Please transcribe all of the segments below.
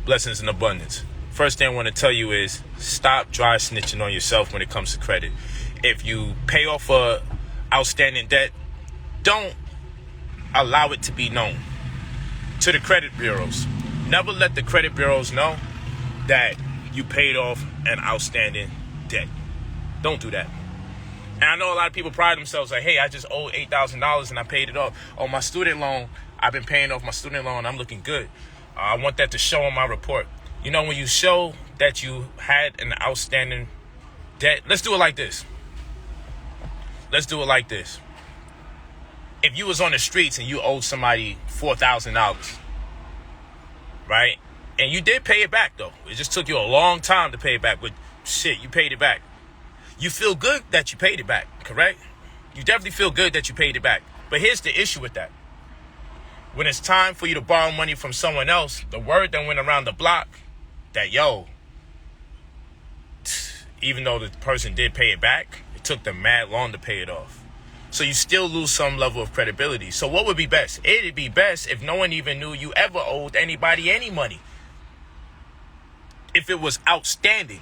blessings in abundance. First thing I want to tell you is stop dry snitching on yourself when it comes to credit. If you pay off a outstanding debt, don't allow it to be known to the credit bureaus. Never let the credit bureaus know that you paid off an outstanding debt. Don't do that. And I know a lot of people pride themselves like, hey, I just owe $8,000 and I paid it off. Oh, my student loan, I've been paying off my student loan. I'm looking good. I want that to show on my report. You know, when you show that you had an outstanding debt, let's do it like this. If you was on the streets and you owed somebody $4,000, right? And you did pay it back, though. It just took you a long time to pay it back, but shit, you paid it back. You feel good that you paid it back, correct? You definitely feel good that you paid it back. But here's the issue with that. When it's time for you to borrow money from someone else, the word that went around the block that, yo, even though the person did pay it back, it took them mad long to pay it off. So you still lose some level of credibility. So what would be best? It'd be best if no one even knew you ever owed anybody any money. If it was outstanding.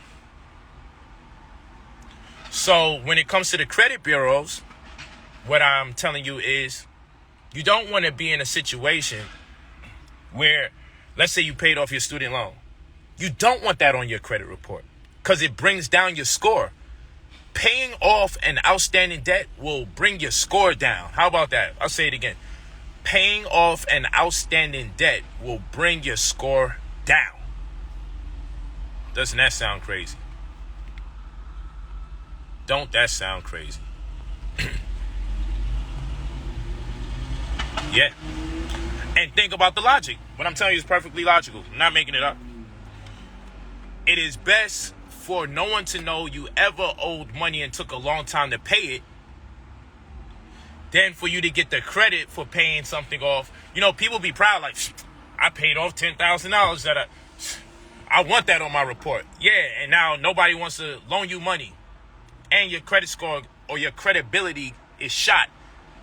So when it comes to the credit bureaus, what I'm telling you is you don't want to be in a situation where, let's say you paid off your student loan. You don't want that on your credit report because it brings down your score. Paying off an outstanding debt will bring your score down. How about that? I'll say it again. Paying off an outstanding debt will bring your score down. Doesn't that sound crazy? Don't that sound crazy? Yeah. And think about the logic. What I'm telling you is perfectly logical. I'm not making it up. It is best for no one to know you ever owed money and took a long time to pay it than for you to get the credit for paying something off. You know, people be proud like, I paid off $10,000 that I want that on my report. Yeah, and now nobody wants to loan you money. And your credit score or your credibility is shot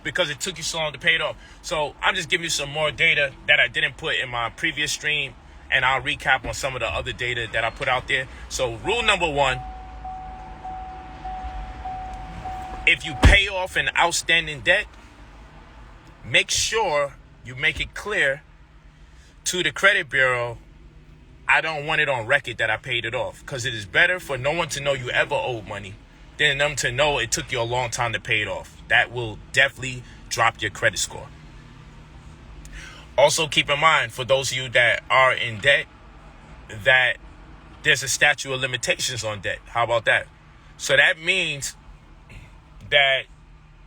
because it took you so long to pay it off. So I'm just giving you some more data that I didn't put in my previous stream, and I'll recap on some of the other data that I put out there. So rule number 1, if you pay off an outstanding debt, make sure you make it clear to the credit bureau, I don't want it on record that I paid it off, because it is better for no one to know you ever owed money than them to know it took you a long time to pay it off. That will definitely drop your credit score. Also, keep in mind, for those of you that are in debt, that there's a statute of limitations on debt. How about that? So that means that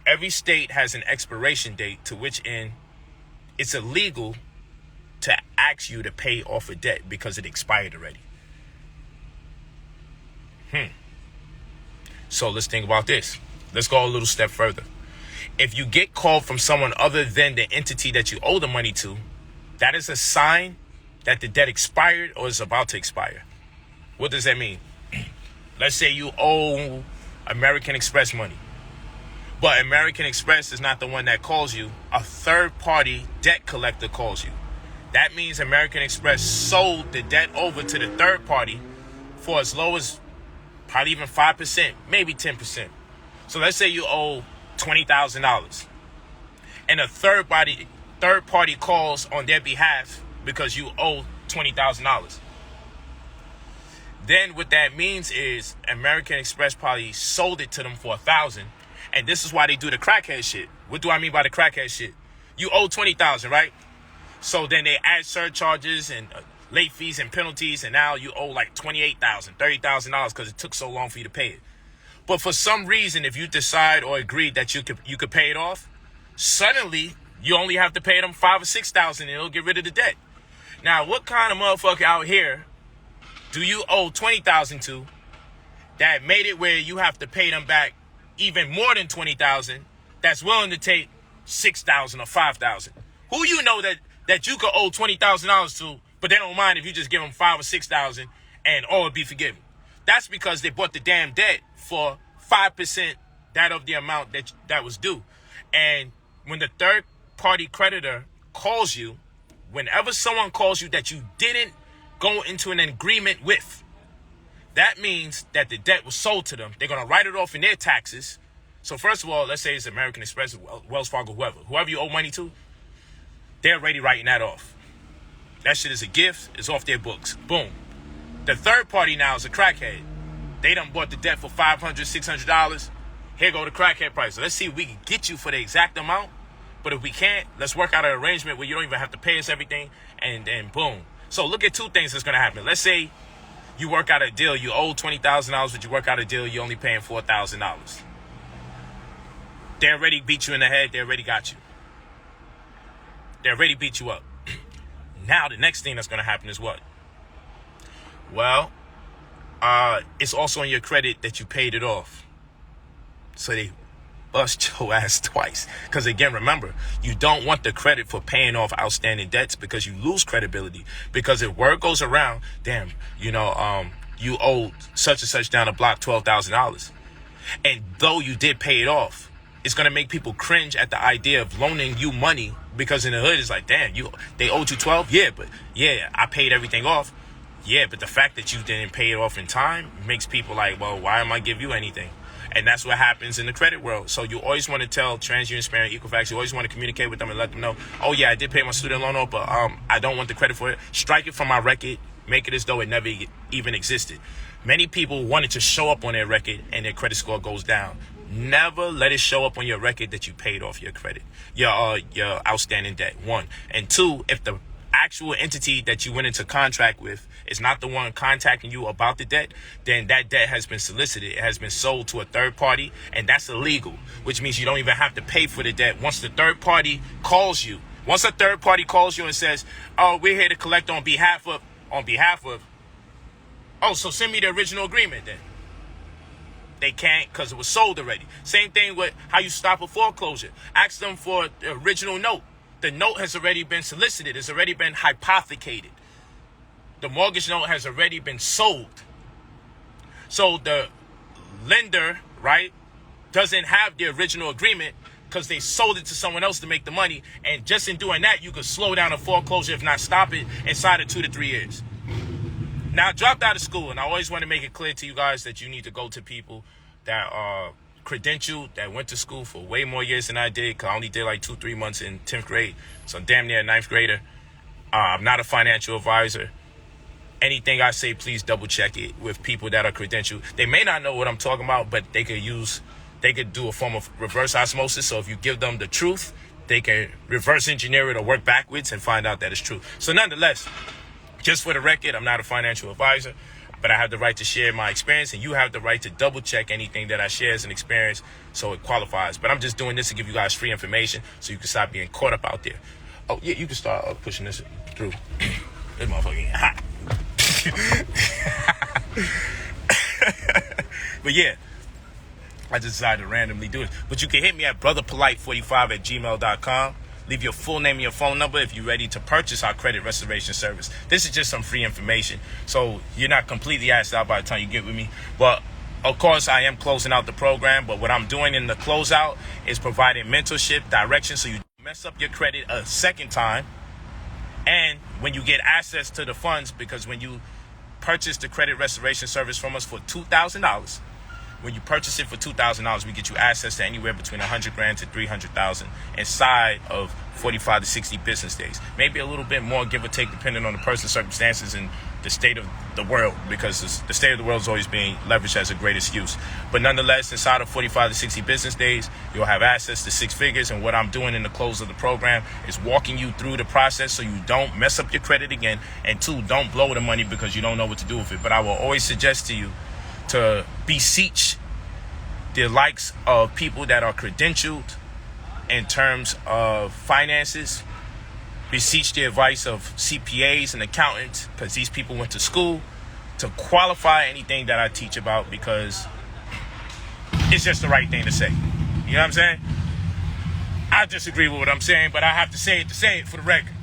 every state has an expiration date to which end it's illegal to ask you to pay off a debt because it expired already. So let's think about this. Let's go a little step further. If you get called from someone other than the entity that you owe the money to, that is a sign that the debt expired or is about to expire. What does that mean? Let's say you owe American Express money, but American Express is not the one that calls you. A third-party debt collector calls you. That means American Express sold the debt over to the third party for as low as probably even 5%, maybe 10%. So let's say you owe $20,000 and a third party calls on their behalf because you owe $20,000. Then what that means is American Express probably sold it to them for $1,000. And this is why they do the crackhead shit. What do I mean by the crackhead shit? You owe $20,000, right? So then they add surcharges and late fees and penalties, and now you owe like $28,000, $30,000 because it took so long for you to pay it. But for some reason, if you decide or agree that you could pay it off, suddenly you only have to pay them $5,000 or $6,000 and it'll get rid of the debt. Now, what kind of motherfucker out here do you owe $20,000 to that made it where you have to pay them back even more than $20,000 that's willing to take $6,000 or $5,000? Who you know that you could owe $20,000 to, but they don't mind if you just give them $5,000 or $6,000 and all will be forgiven? That's because they bought the damn debt for 5% that of the amount that was due. And when the third party creditor calls you, whenever someone calls you that you didn't go into an agreement with. That means that the debt was sold to them. They're going to write it off in their taxes. So first of all, let's say it's American Express, Wells Fargo, whoever you owe money to, they're already writing that off. That shit is a gift. It's off their books. Boom. The third party now is a crackhead. They done bought the debt for $500, $600. Here go the crackhead price. So let's see if we can get you for the exact amount. But if we can't, let's work out an arrangement where you don't even have to pay us everything. And then boom. So look at two things that's going to happen. Let's say you work out a deal. You owe $20,000, but you work out a deal. You're only paying $4,000. They already beat you in the head. They already got you. They already beat you up. Now the next thing that's going to happen is what? Well, it's also on your credit that you paid it off. So they bust your ass twice. Because again, remember, you don't want the credit for paying off outstanding debts because you lose credibility. Because if word goes around, damn, you owe such and such down the block $12,000. And though you did pay it off, it's going to make people cringe at the idea of loaning you money, because in the hood it's like, damn, they owed you 12? Yeah, but yeah, I paid everything off. Yeah, but the fact that you didn't pay it off in time makes people like, well, why am I give you anything? And that's what happens in the credit world. So you always want to tell TransUnion, Equifax, you always want to communicate with them and let them know, oh yeah, I did pay my student loan off, but I don't want the credit for it. Strike it from my record. Make it as though it never even existed. Many people wanted to show up on their record and their credit score goes down. Never let it show up on your record that you paid off your credit, your outstanding debt. One. And two, if the actual entity that you went into contract with is not the one contacting you about the debt, then that debt has been solicited. It has been sold to a third party, and that's illegal, which means you don't even have to pay for the debt once the third party calls you. Once a third party calls you and says, oh, we're here to collect on behalf of, oh, so send me the original agreement then. They can't because it was sold already. Same thing with how you stop a foreclosure. Ask them for the original note. The note has already been solicited. It's already been hypothecated. The mortgage note has already been sold. So the lender, right, doesn't have the original agreement because they sold it to someone else to make the money. And just in doing that, you could slow down a foreclosure, if not stop it, inside of 2 to 3 years. Now, I dropped out of school, and I always want to make it clear to you guys that you need to go to people that are credentialed, that went to school for way more years than I did, because I only did like 2-3 months in 10th grade, so I'm damn near a 9th grader. I'm not a financial advisor. Anything I say, please double check it with people that are credentialed. They may not know what I'm talking about, but they could do a form of reverse osmosis. So if you give them the truth, they can reverse engineer it or work backwards and find out that it's true. So nonetheless, just for the record, I'm not a financial advisor, but I have the right to share my experience, and you have the right to double check anything that I share as an experience so it qualifies. But I'm just doing this to give you guys free information so you can stop being caught up out there. Oh, yeah, you can start pushing this through. This motherfucker getting hot. But yeah, I just decided to randomly do it. But you can hit me at brotherpolite45@gmail.com. Leave your full name and your phone number if you're ready to purchase our credit restoration service. This is just some free information, so you're not completely asked out by the time you get with me. But of course, I am closing out the program, but what I'm doing in the closeout is providing mentorship, direction, so you don't mess up your credit a second time. And when you get access to the funds, because when you purchase the credit restoration service from us for $2,000, when you purchase it for $2,000, we get you access to anywhere between $100,000 to $300,000 inside of 45 to 60 business days. Maybe a little bit more, give or take, depending on the person's circumstances and the state of the world, because the state of the world is always being leveraged as a great excuse. But nonetheless, inside of 45 to 60 business days, you'll have access to 6 figures. And what I'm doing in the close of the program is walking you through the process so you don't mess up your credit again. And 2, don't blow the money because you don't know what to do with it. But I will always suggest to you to beseech the likes of people that are credentialed in terms of finances. Beseech the advice of CPAs and accountants, because these people went to school to qualify anything that I teach about, because it's just the right thing to say. You know what I'm saying? I disagree with what I'm saying, but I have to say it for the record.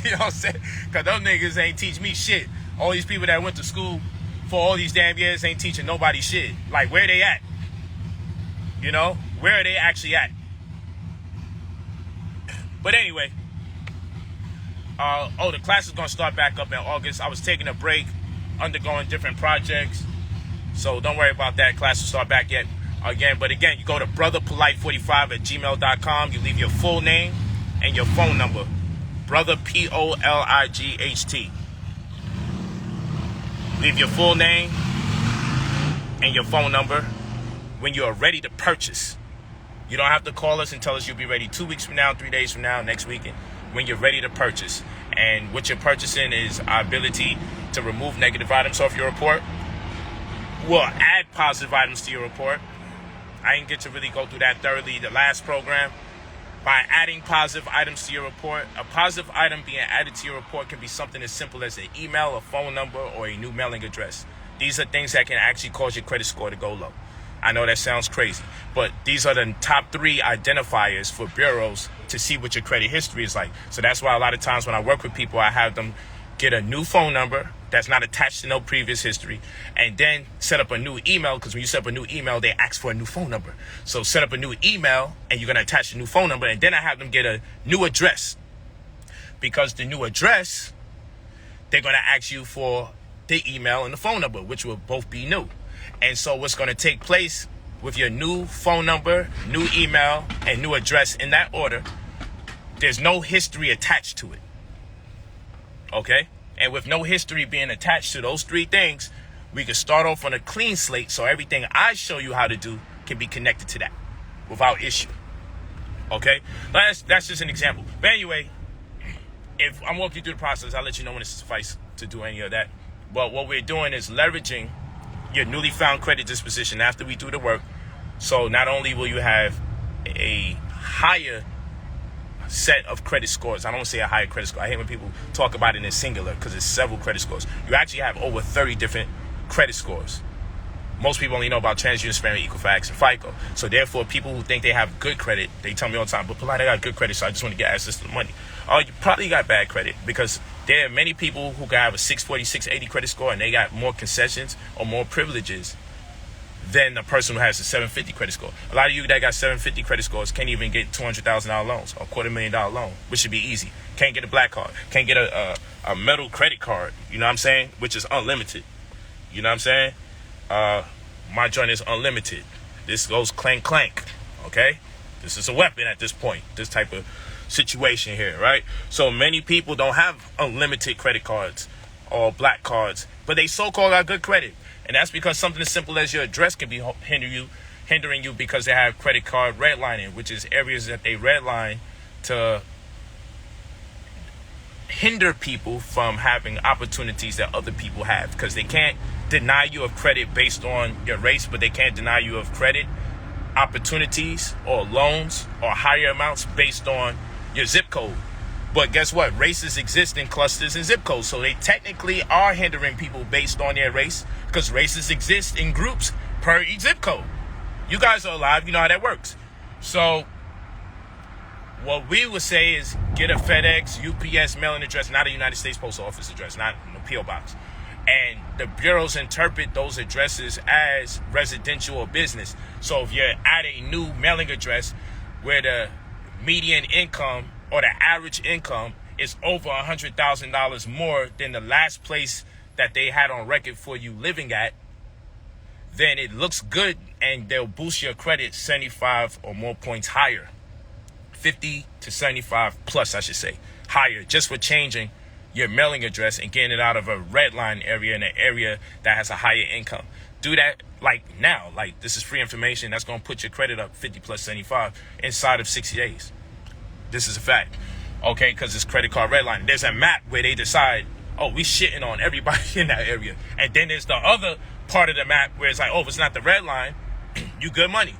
You know what I'm saying? Because those niggas ain't teach me shit. All these people that went to school for all these damn years ain't teaching nobody shit. Like, where they at? You know? Where are they actually at? But anyway, The class is going to start back up in August. I was taking a break, undergoing different projects. So don't worry about that. Class will start back again. But again, you go to brotherpolight45@gmail.com. You leave your full name and your phone number. Brother POLIGHT. Leave your full name and your phone number when you are ready to purchase. You don't have to call us and tell us you'll be ready 2 weeks from now, 3 days from now, next weekend, when you're ready to purchase. And what you're purchasing is our ability to remove negative items off your report. We'll add positive items to your report. I didn't get to really go through that thoroughly the last program. By adding positive items to your report, a positive item being added to your report can be something as simple as an email, a phone number, or a new mailing address. These are things that can actually cause your credit score to go low. I know that sounds crazy, but these are the top 3 identifiers for bureaus to see what your credit history is like. So that's why a lot of times when I work with people, I have them get a new phone number that's not attached to no previous history, and then set up a new email, because when you set up a new email, they ask for a new phone number. So set up a new email, and you're going to attach a new phone number, and then I have them get a new address, because the new address, they're going to ask you for the email and the phone number, which will both be new. And so what's going to take place with your new phone number, new email, and new address in that order, there's no history attached to it. Okay? And with no history being attached to those 3 things, we can start off on a clean slate, so everything I show you how to do can be connected to that without issue. Okay? That's just an example. But anyway, if I'm walking you through the process, I'll let you know when it's suffice to do any of that. But what we're doing is leveraging your newly found credit disposition after we do the work. So not only will you have a higher set of credit scores. I don't say a higher credit score. I hate when people talk about it in singular, because it's several credit scores. You actually have over 30 different credit scores. Most people only know about TransUnion, Sperry, Equifax, and FICO. So therefore, people who think they have good credit, they tell me all the time, but Plight, I got good credit, so I just want to get access to the money. Oh, you probably got bad credit, because there are many people who can have a 640, 680 credit score, and they got more concessions or more privileges than the person who has a 750 credit score. A lot of you that got 750 credit scores can't even get $200,000 loans or $250,000 loan, which should be easy. Can't get a black card. Can't get a metal credit card, you know what I'm saying? Which is unlimited. You know what I'm saying? My joint is unlimited. This goes clank, clank, okay? This is a weapon at this point, this type of situation here, right? So many people don't have unlimited credit cards or black cards, but they so-called got good credit. And that's because something as simple as your address can be hindering you because they have credit card redlining, which is areas that they redline to hinder people from having opportunities that other people have, because they can't deny you of credit based on your race, but they can't deny you of credit opportunities or loans or higher amounts based on your zip code. But guess what? Races exist in clusters and zip codes. So they technically are hindering people based on their race, because races exist in groups per each zip code. You guys are alive. You know how that works. So what we would say is get a FedEx, UPS mailing address, not a United States Postal Office address, not a P.O. box. And the bureaus interpret those addresses as residential or business. So if you're at a new mailing address where the median income or the average income is over $100,000 more than the last place that they had on record for you living at, then it looks good and they'll boost your credit 75 or more points higher. 50 to 75 plus, I should say, higher, just for changing your mailing address and getting it out of a red line area in an area that has a higher income. Do that like now. Like, this is free information. That's going to put your credit up 50 plus 75 inside of 60 days. This is a fact. Okay, because it's credit card redlining. There's a map where they decide, oh, we shitting on everybody in that area. And then there's the other part of the map where it's like, oh, if it's not the red line, you good money.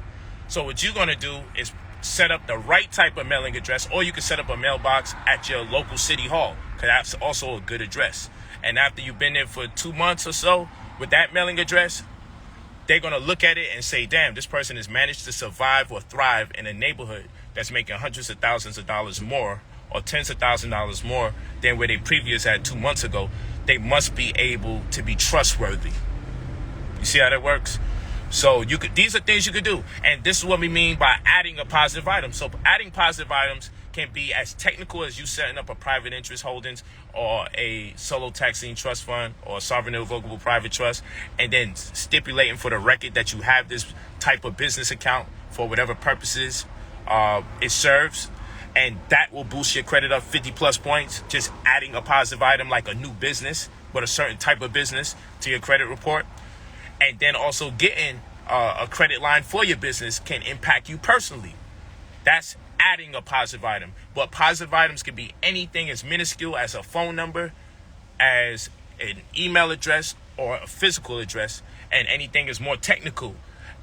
So what you're going to do is set up the right type of mailing address, or you can set up a mailbox at your local city hall, because that's also a good address. And after you've been there for 2 months or so with that mailing address, they're going to look at it and say, damn, this person has managed to survive or thrive in a neighborhood that's making hundreds of thousands of dollars more or tens of thousands of dollars more than where they previous had 2 months ago. They must be able to be trustworthy. You see how that works? So these are things you could do. And this is what we mean by adding a positive item. So adding positive items can be as technical as you setting up a private interest holdings or a solo tax lien trust fund or a sovereign irrevocable private trust, and then stipulating for the record that you have this type of business account for whatever purposes it serves. And that will boost your credit up 50 plus points. Just adding a positive item like a new business, but a certain type of business to your credit report. And then also getting a credit line for your business can impact you personally. That's adding a positive item. But positive items can be anything as minuscule as a phone number, as an email address, or a physical address. And anything is more technical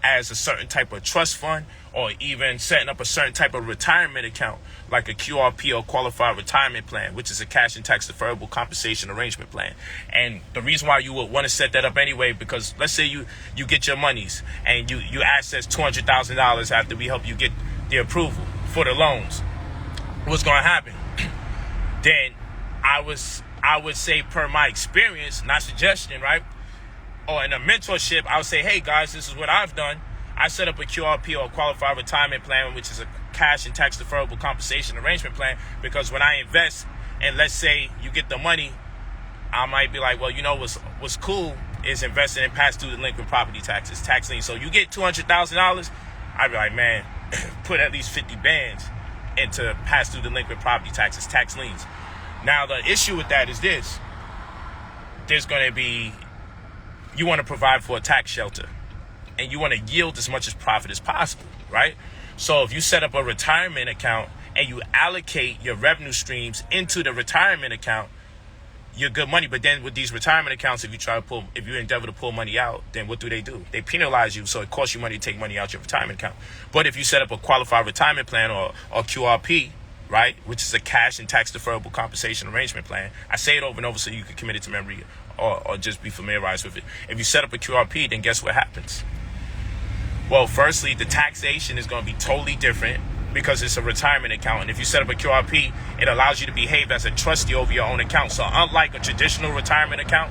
as a certain type of trust fund, or even setting up a certain type of retirement account like a QRP or qualified retirement plan, which is a cash and tax deferrable compensation arrangement plan. And the reason why you would want to set that up anyway, because let's say you get your monies and you access $200,000 after we help you get the approval for the loans. What's going to happen? Then I would say, per my experience, not suggestion, right? Or in a mentorship, I would say, hey guys, this is what I've done. I set up a QRP or qualified retirement plan, which is a cash and tax deferrable compensation arrangement plan, because when I invest, and let's say you get the money, I might be like, well, you know what's cool is investing in past due delinquent property taxes, tax lien. So you get $200,000, I'd be like, man, put at least 50 bands into past due delinquent property taxes, tax liens. Now the issue with that is this: there's going to be, you want to provide for a tax shelter, and you want to yield as much as profit as possible, right? So if you set up a retirement account and you allocate your revenue streams into the retirement account, you're good money. But then with these retirement accounts, if you endeavor to pull money out, then what do? They penalize you, so it costs you money to take money out your retirement account. But if you set up a qualified retirement plan or QRP, right, which is a cash and tax deferrable compensation arrangement plan, I say it over and over so you can commit it to memory or just be familiarized with it. If you set up a QRP, then guess what happens? Well, firstly, the taxation is going to be totally different because it's a retirement account. And if you set up a QRP, it allows you to behave as a trustee over your own account. So unlike a traditional retirement account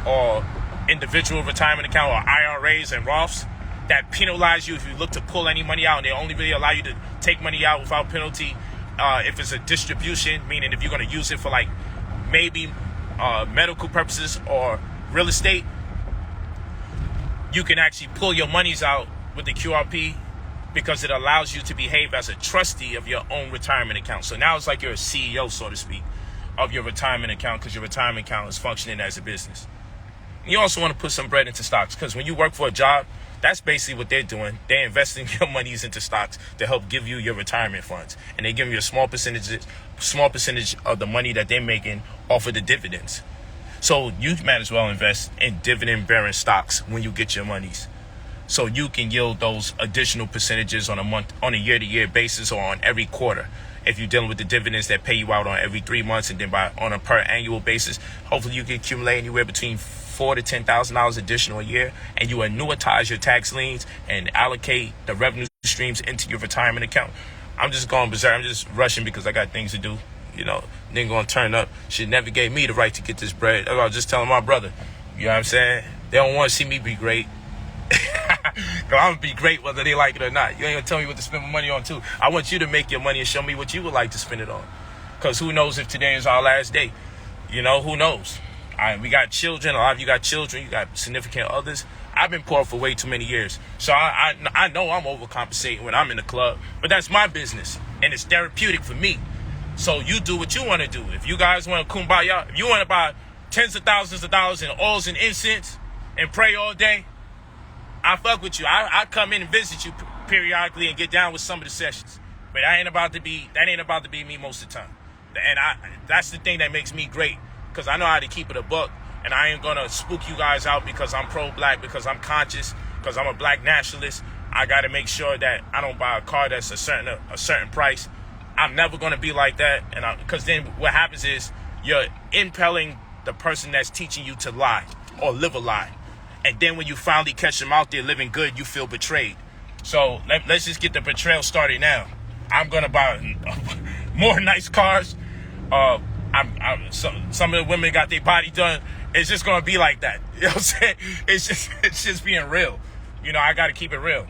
or individual retirement account or IRAs and Roths that penalize you if you look to pull any money out, and they only really allow you to take money out without penalty if it's a distribution, meaning if you're going to use it for like maybe medical purposes or real estate, you can actually pull your monies out with the QRP because it allows you to behave as a trustee of your own retirement account. So now it's like you're a CEO, so to speak, of your retirement account, because your retirement account is functioning as a business. You also want to put some bread into stocks, because when you work for a job, that's basically what they're doing. They're investing your monies into stocks to help give you your retirement funds. And they give you a small percentage of the money that they're making off of the dividends. So you might as well invest in dividend-bearing stocks when you get your monies, so you can yield those additional percentages on a year-to-year basis or on every quarter. If you're dealing with the dividends that pay you out on every 3 months and then on a per annual basis, hopefully you can accumulate anywhere between $4,000 to $10,000 additional a year, and you annuitize your tax liens and allocate the revenue streams into your retirement account. I'm just going berserk. I'm just rushing because I got things to do. You know, nigga gonna turn up. She never gave me the right to get this bread. I was just telling my brother. You know what I'm saying? They don't want to see me be great. Cause I'm gonna be great whether they like it or not. You ain't gonna tell me what to spend my money on too. I want you to make your money and show me what you would like to spend it on. Cause who knows if today is our last day? You know, who knows? We got children. A lot of you got children. You got significant others. I've been poor for way too many years. So I know I'm overcompensating when I'm in the club. But that's my business. And it's therapeutic for me. So you do what you want to do. If you guys want to kumbaya, if you want to buy tens of thousands of dollars in oils and incense and pray all day, I fuck with you. I come in and visit you periodically and get down with some of the sessions. But that ain't about to be me most of the time. And that's the thing that makes me great, because I know how to keep it a buck, and I ain't gonna spook you guys out because I'm pro-black, because I'm conscious, because I'm a black nationalist. I gotta make sure that I don't buy a car that's a certain price. I'm never gonna be like that, and because then what happens is you're impelling the person that's teaching you to lie or live a lie. And then when you finally catch them out there living good, you feel betrayed. So let's just get the betrayal started now. I'm going to buy more nice cars. Some of the women got their body done. It's just going to be like that. You know what I'm saying? It's just being real. You know, I got to keep it real.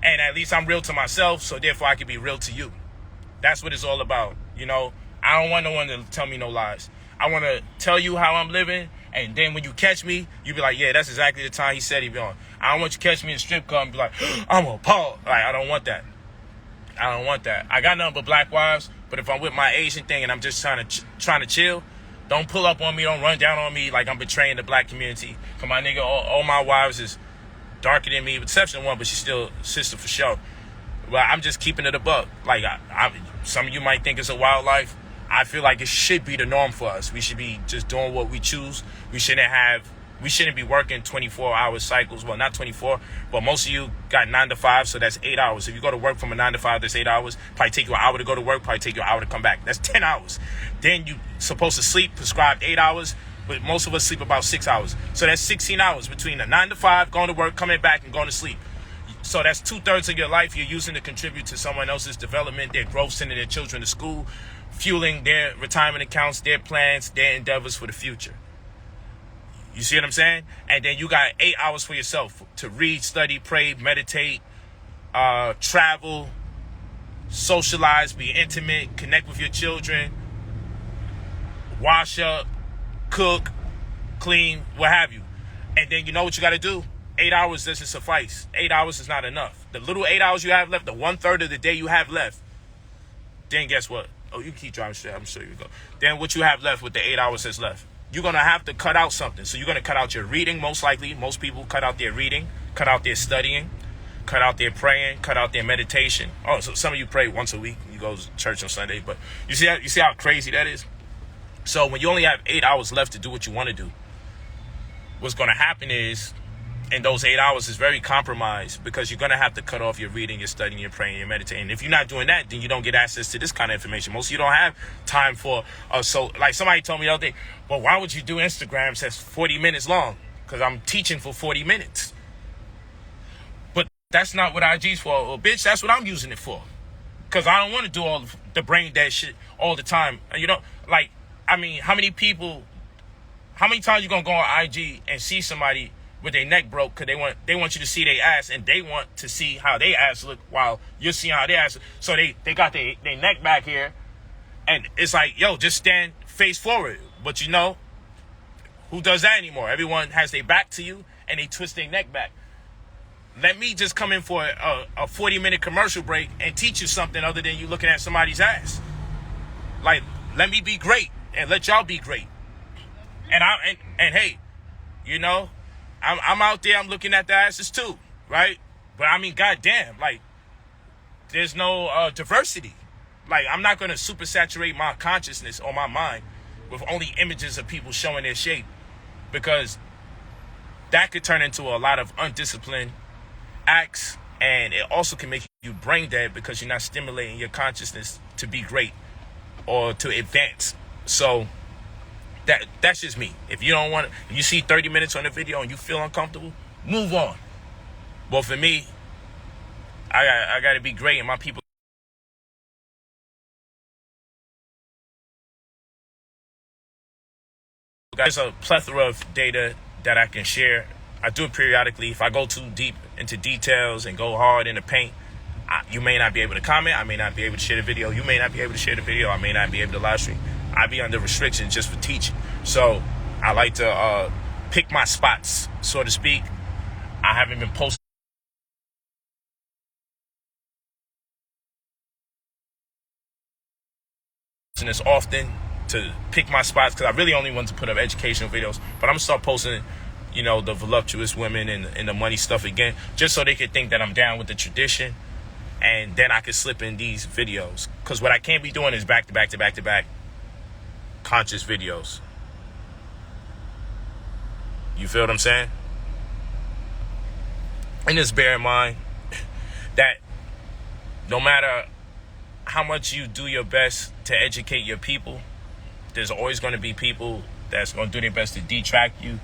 And at least I'm real to myself, so therefore I can be real to you. That's what it's all about. You know, I don't want no one to tell me no lies. I want to tell you how I'm living, and then when you catch me, you be like, yeah, that's exactly the time he said he'd be on. I don't want you to catch me in a strip club and be like, I'm appalled. Like, I don't want that. I don't want that. I got nothing but black wives, but if I'm with my Asian thing and I'm just trying to chill, don't pull up on me, don't run down on me like I'm betraying the black community. For my nigga, all my wives is darker than me, with exception of one, but she's still sister for sure. Well, I'm just keeping it a buck. Like, some of you might think it's a wildlife. I feel like it should be the norm for us. We should be just doing what we choose. We shouldn't be working 24-hour cycles. Well, not 24, but most of you got 9 to 5, so that's 8 hours. If you go to work from a 9 to 5, that's 8 hours. Probably take you an hour to go to work, probably take you an hour to come back. That's 10 hours. Then you supposed to sleep, prescribed 8 hours, but most of us sleep about 6 hours. So that's 16 hours between the 9 to 5, going to work, coming back, and going to sleep. So that's 2/3 of your life you're using to contribute to someone else's development, their growth, sending their children to school, fueling their retirement accounts, their plans, their endeavors for the future. You see what I'm saying? And then you got 8 hours for yourself to read, study, pray, meditate, travel, socialize, be intimate, connect with your children, wash up, cook, clean, what have you. And then you know what you got to do? 8 hours doesn't suffice. 8 hours is not enough. The little 8 hours you have left, the 1/3 of the day you have left, then guess what? Oh, you keep driving straight. I'm sure you go. Then what you have left with the 8 hours that's left, you're going to have to cut out something. So you're going to cut out your reading, most likely. Most people cut out their reading, cut out their studying, cut out their praying, cut out their meditation. Oh, so some of you pray once a week. You go to church on Sunday. But you see how crazy that is? So when you only have 8 hours left to do what you want to do, what's going to happen is, in those 8 hours is very compromised, because you're going to have to cut off your reading, your studying, your praying, your meditating. If you're not doing that, then you don't get access to this kind of information. Most of you don't have time for, so like somebody told me the other day, well, why would you do Instagrams that's 40 minutes long? Because I'm teaching for 40 minutes. But that's not what IG's for. Well, bitch, that's what I'm using it for. Because I don't want to do all the brain dead shit all the time. You know, like, I mean, how many times you going to go on IG and see somebody with their neck broke because they want you to see their ass, and they want to see how their ass look while you're seeing how their ass look. So they got their neck back here, and it's like, yo, just stand face forward. But you know, who does that anymore? Everyone has their back to you, and they twist their neck back. Let me just come in for a 40-minute commercial break and teach you something other than you looking at somebody's ass. Like, let me be great, and let y'all be great. And hey, you know, I'm out there, I'm looking at the asses too, right? But I mean, goddamn, like, there's no diversity. Like, I'm not going to super saturate my consciousness or my mind with only images of people showing their shape, because that could turn into a lot of undisciplined acts, and it also can make you brain dead because you're not stimulating your consciousness to be great or to advance. So that's just me. If you don't want to, if you see 30 minutes on the video and you feel uncomfortable, move on. But for me, I got to be great, and my people. There's a plethora of data that I can share. I do it periodically. If I go too deep into details and go hard in the paint, you may not be able to comment. I may not be able to share the video. You may not be able to share the video. I may not be able to live stream. I be under restrictions just for teaching. So I like to pick my spots, so to speak. I haven't been posting this often, to pick my spots, because I really only want to put up educational videos. But I'm going to start posting, you know, the voluptuous women and the money stuff again, just so they can think that I'm down with the tradition. And then I can slip in these videos. Because what I can't be doing is back to back conscious videos. You feel what I'm saying? And just bear in mind that no matter how much you do your best to educate your people, there's always going to be people that's going to do their best to detract you.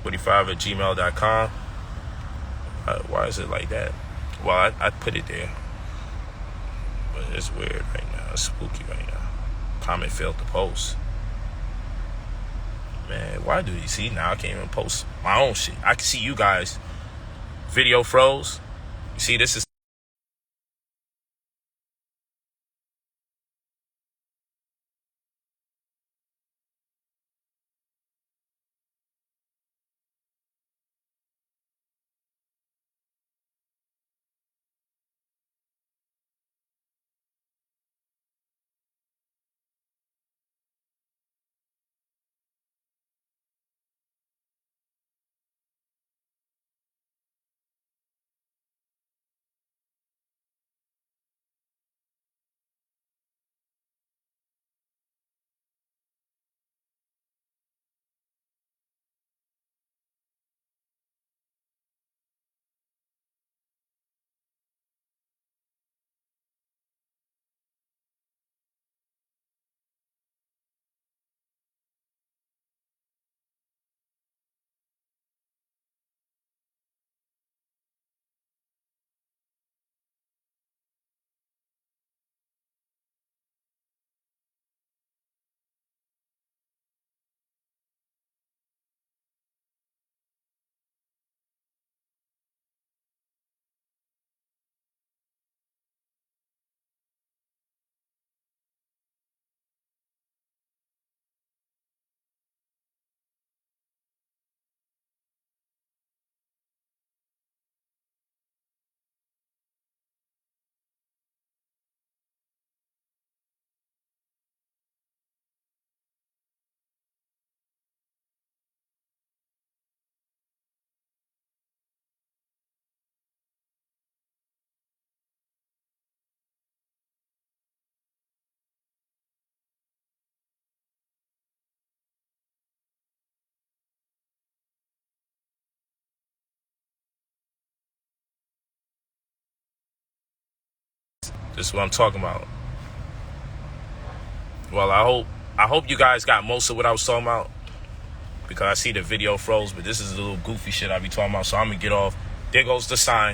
45@gmail.com. Why is it like that? Well, I put it there, but it's weird right now. It's spooky right now. Comment failed to post. Man, why do you see now? I can't even post my own shit. I can see you guys. Video froze. You see, this is. This is what I'm talking about. Well, I hope you guys got most of what I was talking about, because I see the video froze, but this is a little goofy shit I be talking about, so I'm gonna get off. There goes the sign.